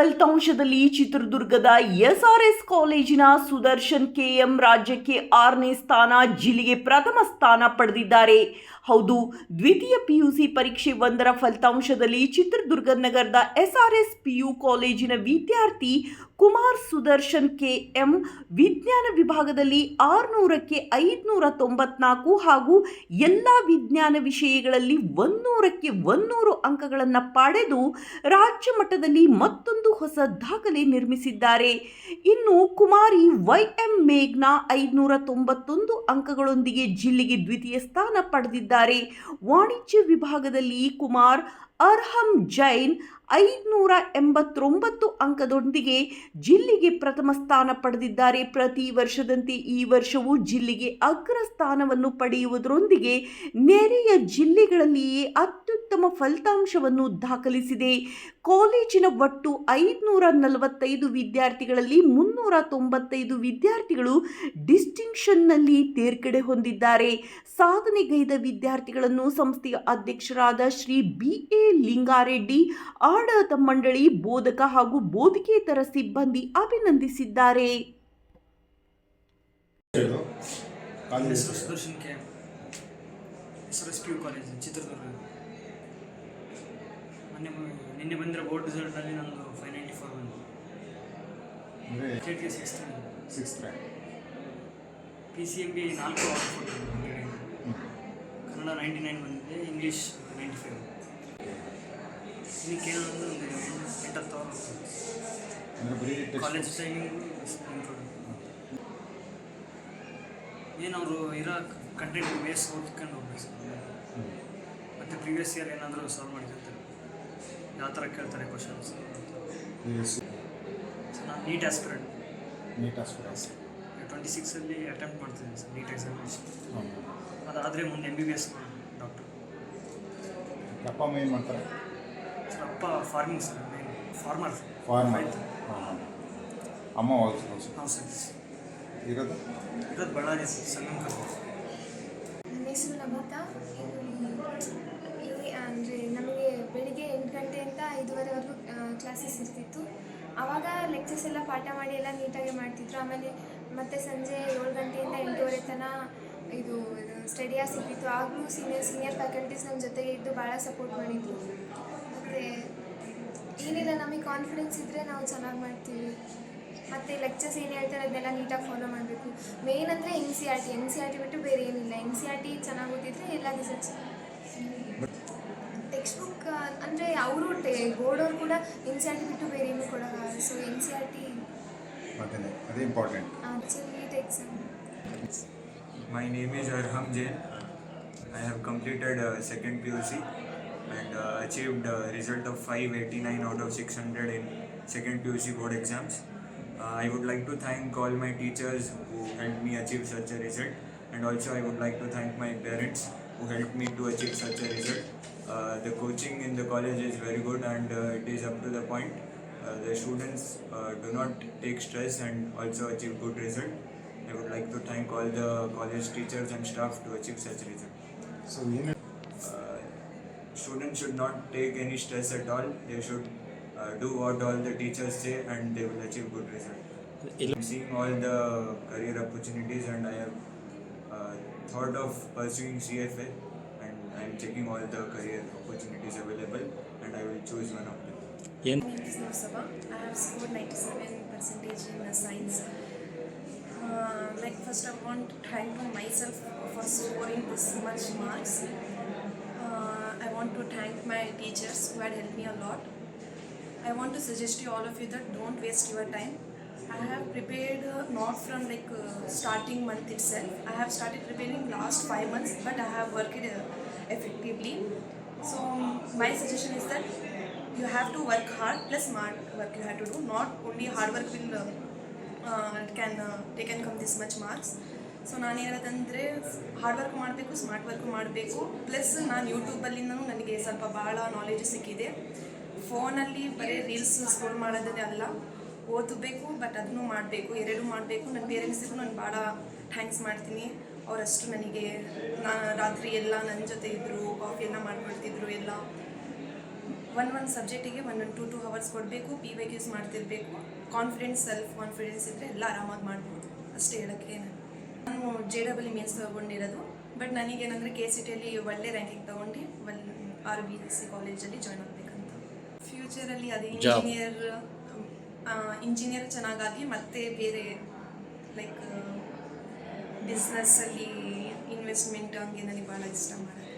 ಫಲಿತಾಂಶದಲ್ಲಿ ಚಿತ್ರದುರ್ಗದ ಎಸ್ಆರ್ಎಸ್ ಕಾಲೇಜಿನ ಸುದರ್ಶನ್ ಕೆಎಂ ರಾಜ್ಯಕ್ಕೆ 6ನೇ ಸ್ಥಾನ, ಜಿಲ್ಲೆಗೆ ಪ್ರಥಮ ಸ್ಥಾನ ಪಡೆದಿದ್ದಾರೆ. ಹೌದು, ದ್ವಿತೀಯ ಪಿಯುಸಿ ಪರೀಕ್ಷೆ 1ರ ಫಲಿತಾಂಶದಲ್ಲಿ ಚಿತ್ರದುರ್ಗ ನಗರದ ಎಸ್ಆರ್ಎಸ್ ಪಿಯು ಕಾಲೇಜಿನ ವಿದ್ಯಾರ್ಥಿ ಕುಮಾರ್ ಸುದರ್ಶನ್ ಕೆಎಂ ವಿಜ್ಞಾನ ವಿಭಾಗದಲ್ಲಿ 600ಕ್ಕೆ 594 ಹಾಗೂ ಎಲ್ಲ ವಿಜ್ಞಾನ ವಿಷಯಗಳಲ್ಲಿ 100ಕ್ಕೆ 100 ಅಂಕಗಳನ್ನು ಪಡೆದು ರಾಜ್ಯ ಮಟ್ಟದಲ್ಲಿ ಮತ್ತೊಂದು ಹೊಸ ದಾಖಲೆ ನಿರ್ಮಿಸಿದ್ದಾರೆ. ಇನ್ನು ಕುಮಾರಿ ವೈಎಂ ಮೇಘ್ನಾ 591 ಅಂಕಗಳೊಂದಿಗೆ ಜಿಲ್ಲೆಗೆ ದ್ವಿತೀಯ ಸ್ಥಾನ ಪಡೆದಿದ್ದಾರೆ. ವಾಣಿಜ್ಯ ವಿಭಾಗದಲ್ಲಿ ಕುಮಾರ್ ಅರ್ಹಂ ಜೈನ್ 589 ಅಂಕದೊಂದಿಗೆ ಜಿಲ್ಲೆಗೆ ಪ್ರಥಮ ಸ್ಥಾನ ಪಡೆದಿದ್ದಾರೆ. ಪ್ರತಿ ವರ್ಷದಂತೆ ಈ ವರ್ಷವೂ ಜಿಲ್ಲೆಗೆ ಅಗ್ರ ಸ್ಥಾನವನ್ನು ಪಡೆಯುವುದರೊಂದಿಗೆ ನೆರೆಯ ಜಿಲ್ಲೆಗಳಲ್ಲಿಯೇ ಅತ್ಯುತ್ತಮ ಫಲಿತಾಂಶವನ್ನು ದಾಖಲಿಸಿದೆ. ಕಾಲೇಜಿನ ಒಟ್ಟು 545 ವಿದ್ಯಾರ್ಥಿಗಳಲ್ಲಿ 395 ವಿದ್ಯಾರ್ಥಿಗಳು ಡಿಸ್ಟಿಂಕ್ಷನ್ನಲ್ಲಿ ತೇರ್ಗಡೆ ಹೊಂದಿದ್ದಾರೆ. ಸಾಧನೆಗೈದ ವಿದ್ಯಾರ್ಥಿಗಳನ್ನು ಸಂಸ್ಥೆಯ ಅಧ್ಯಕ್ಷರಾದ ಶ್ರೀ BA ಲಿಂಗಾರೆಡ್ಡಿ, ಆಡಳಿತ ಮಂಡಳಿ, ಬೋಧಕ ಹಾಗೂ ಬೋಧಕೇತರ ಸಿಬ್ಬಂದಿ ಅಭಿನಂದಿಸಿದ್ದಾರೆ. Sudarshan KM SRS PU college Chitradurga. ನಿನ್ನೆ ಬಂದಿರೋ ಬೋರ್ಡ್ ರಿಸಲ್ಟಲ್ಲಿ ನಂದು 594 ಬಂದು ಸ್ಟೇಟ್ಗೆ 6th ರ್ಯಾಂಕ್, PCMB 4 ಕನ್ನಡ 99 ಬಂದಿದೆ, ಇಂಗ್ಲೀಷ್ 95. ಇನ್ನಕ್ಕೆ ಒಂದು 8-10 ಕಾಲೇಜ್ ಟೈಮಿಂಗು ಏನವರು ಇರೋ ಕಂಟೆಂಟ್ ಬೇಸ್ ಓದ್ಕೊಂಡು ಹೋಗ್ಬೇಕು ಸರ್. ಮತ್ತು ಪ್ರೀವಿಯಸ್ ಇಯರ್ ಏನಾದರೂ ಸಾಲ್ವ್ ಮಾಡಿರ್ತಾರೆ, ಯಾವ ಥರ ಕೇಳ್ತಾರೆ ಕ್ವಶನ್ಸ್. ನಾನು ನೀಟ್ ಆಸ್ಪಿರೆಂಟ್ 26 ಅಟೆಂಪ್ಟ್ ಮಾಡ್ತಿದ್ದೀನಿ ಸರ್ ನೀಟ್ ಎಕ್ಸಾಮಿನೇಷನ್. ಅದಾದರೆ ಮುಂದೆ MBBS ಡಾಕ್ಟರ್. ಅಪ್ಪ ಅಮ್ಮ ಏನು ಮಾಡ್ತಾರೆ ಸರ್? ಅಪ್ಪ ಫಾರ್ಮಿಂಗ್ ಸರ್, ಫಾರ್ಮರ್. ಅಮ್ಮ ಹಾಂ ಸರ್. ಇರೋದು ಬಳ್ಳಾರಿ ಸರ್, ಸಂಗಮ್. ನನ್ನ ಹೆಸರು ನಮಿತಾ. ಅಂದರೆ ನಮಗೆ ಬೆಳಿಗ್ಗೆ 8 ಗಂಟೆಯಿಂದ 5:30ವರೆಗೂ ಕ್ಲಾಸಸ್ ಇರ್ತಿತ್ತು. ಆವಾಗ ಲೆಕ್ಚರ್ಸ್ ಎಲ್ಲ ಪಾಠ ಮಾಡಿ ಎಲ್ಲ ನೀಟಾಗಿ ಮಾಡ್ತಿದ್ರು. ಆಮೇಲೆ ಮತ್ತೆ ಸಂಜೆ 7 ಗಂಟೆಯಿಂದ 8:30 ತನಕ ಇದು ಸ್ಟಡಿಯಾಗಿ ಸಿಗ್ತಿತ್ತು. ಆಗಲೂ ಸೀನಿಯರ್ ಫ್ಯಾಕಲ್ಟೀಸ್ ನಮ್ಮ ಜೊತೆಗೆ ಇದ್ದು ಭಾಳ ಸಪೋರ್ಟ್ ಮಾಡಿದ್ರು. ಮತ್ತು ಏನಿಲ್ಲ, ನಮಗೆ ಕಾನ್ಫಿಡೆನ್ಸ್ ಇದ್ದರೆ ನಾವು ಚೆನ್ನಾಗಿ ಮಾಡ್ತೀವಿ. ಮತ್ತು ಲೆಕ್ಚರ್ಸ್ ಏನು ಹೇಳ್ತಾರೆ ಅದನ್ನೆಲ್ಲ ನೀಟಾಗಿ ಫಾಲೋ ಮಾಡಬೇಕು. ಮೇನ್ ಅಂದರೆ NCERT ಬಿಟ್ಟು ಬೇರೆ ಏನಿಲ್ಲ. NCERT ಚೆನ್ನಾಗಿ ಓದಿದರೆ ಎಲ್ಲ ರಿಸಲ್ಟ್ಸ್. ಟೆಕ್ಸ್ಟ್ ಬುಕ್ ಅಂದರೆ ಅವರು ಬೋರ್ಡವ್ರು ಕೂಡ NCERT ಬಿಟ್ಟು ಬೇರೆ ಏನೂ ಕೊಡೋಲ್ಲ. ಸೊ NCERT ಅದೇ important. NEET exam. My name is Arham Jain. I have completed 2nd PUC and achieved a result of 589 out of 600 in 2nd PUC board exams. I would like to thank all my teachers who helped me achieve such a result, and also I would like to thank my parents who helped me to achieve such a result. The coaching in the college is very good and it is up to the point. The students do not take stress and also achieve good result. I would like to thank all the college teachers and staff to achieve such result. So students should not take any stress at all. They should do what all the teachers say and they will achieve good result. I'm seeing all the career opportunities and I have thought of pursuing CFA, and I am checking all the career opportunities available and I will choose one of them. My name is Nusaba. I have scored 97% in science. First I want to thank myself for scoring this much marks. I want to thank my teachers who had helped me a lot. I want to suggest to all of you that don't waste your time. I have prepared not from starting month itself. I have started preparing last 5 months, but I have worked effectively. So my suggestion is that you have to work hard plus smart work you have to do. Not only hard work will can come this much marks. So ನಾನು ಹೇಳೋದಂದರೆ hard work ಮಾಡಬೇಕು, smart work ಮಾಡಬೇಕು. Plus ನಾನು ಯೂಟ್ಯೂಬಲ್ಲಿಂದನೂ ನನಗೆ ಸ್ವಲ್ಪ ಭಾಳ knowledge ಸಿಕ್ಕಿದೆ. ಫೋನಲ್ಲಿ ಬರೀ ರೀಲ್ಸ್ ಸ್ಕ್ರೋಲ್ ಮಾಡೋದೇ ಅಲ್ಲ, ಓದಬೇಕು ಬಟ್ ಅದನ್ನು ಮಾಡಬೇಕು, ಎರಡೂ ಮಾಡಬೇಕು. ನನ್ನ ಪೇರೆಂಟ್ಸಿಗೂ ನಾನು ಭಾಳ ಥ್ಯಾಂಕ್ಸ್ ಮಾಡ್ತೀನಿ. ಅವರಷ್ಟು ನನಗೆ ರಾತ್ರಿ ಎಲ್ಲ ನನ್ನ ಜೊತೆ ಇದ್ದರು, ಕಾಫಿ ಎಲ್ಲ ಮಾಡ್ಕೊಳ್ತಿದ್ರು ಎಲ್ಲ. ಒಂದು ಸಬ್ಜೆಕ್ಟಿಗೆ 2 ಅವರ್ಸ್ ಕೊಡಬೇಕು, PYQs ಮಾಡ್ತಿರಬೇಕು. ಸೆಲ್ಫ್ ಕಾನ್ಫಿಡೆನ್ಸ್ ಇದ್ದರೆ ಎಲ್ಲ ಆರಾಮಾಗಿ ಮಾಡ್ಬೋದು. ಅಷ್ಟೇ ಹೇಳೋಕ್ಕೆ ನಾನು JEE ಮೇನ್ಸ್ ತೊಗೊಂಡಿರೋದು. ಬಟ್ ನನಗೇನಂದರೆ KCTಯಲ್ಲಿ ಒಳ್ಳೆ ರ್ಯಾಂಕಿಂಗ್ ತೊಗೊಂಡು RBC ಕಾಲೇಜಲ್ಲಿ ಜಾಯ್ನ್ ಆಗಬೇಕಂತ. ಫ್ಯೂಚರಲ್ಲಿ ಅದೇ ಇಂಜಿನಿಯರ್ ಚೆನ್ನಾಗಾಗಿ ಮತ್ತೆ ಬೇರೆ ಲೈಕ್ ಬಿಸ್ನೆಸ್ಸಲ್ಲಿ ಇನ್ವೆಸ್ಟ್ಮೆಂಟ್ ಹಂಗೆ ನನಗೆ ಭಾಳ ಇಷ್ಟ ಮಾಡೋದು.